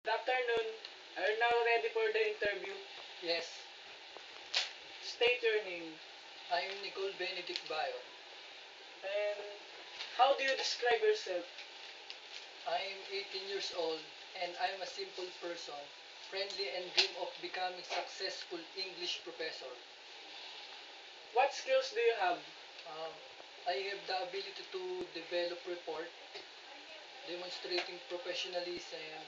Good afternoon. Are you now ready for the interview? Yes, State your name. I'm Nicole Benedict Bayo. And how do you describe yourself? I'm 18 years old and I'm a simple person, friendly and dream of becoming successful English professor. What skills do you have? Um, I have the ability to develop report, demonstrating professionalism,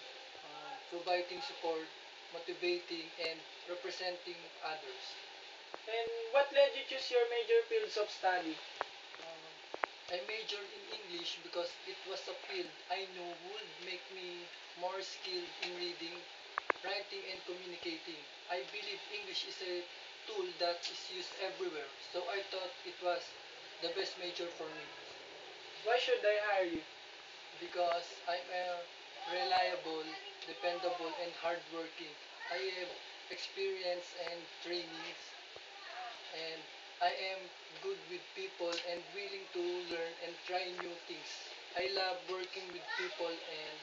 providing support, motivating, and representing others. And what led you choose your major fields of study? Um, I majored in English because it was a field I knew would make me more skilled in reading, writing, and communicating. I believe English is a tool that is used everywhere, so I thought it was the best major for me Why should I hire you? because I'm a reliable, dependable, and hardworking. I have experience and trainings, and I am good with people and willing to learn and try new things. I love working with people and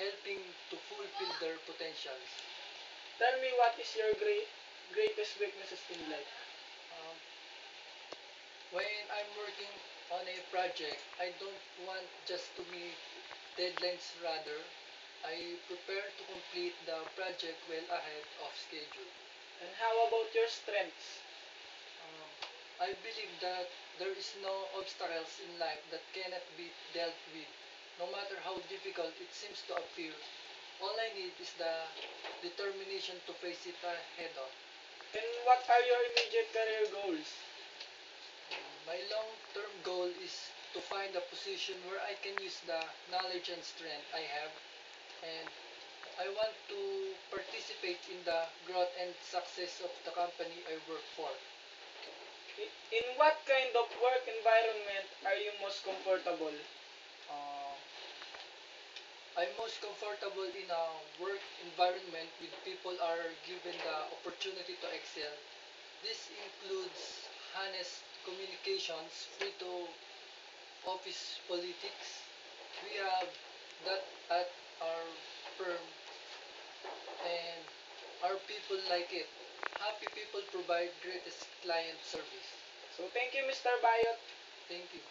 helping to fulfill their potentials. Tell me what is your greatest weaknesses in life? Um, when I'm working on a project, I don't want just to meet deadlines, rather, I prepare to complete the project well ahead of schedule. And how about your strengths? Um, I believe that there is no obstacles in life that cannot be dealt with, no matter how difficult it seems to appear. All I need is the determination to face it head on. And what are your immediate career goals? My long-term goal is to find a position where I can use the knowledge and strength I have, and I want to participate in the growth and success of the company I work for. In what kind of work environment are you most comfortable? Uh, I'm most comfortable in a work environment with people are given the opportunity to excel. This includes honest communications, free to office politics. We have that at our firm and our people like it. Happy people provide greatest client service. So thank you, Mr. Bayot. Thank you.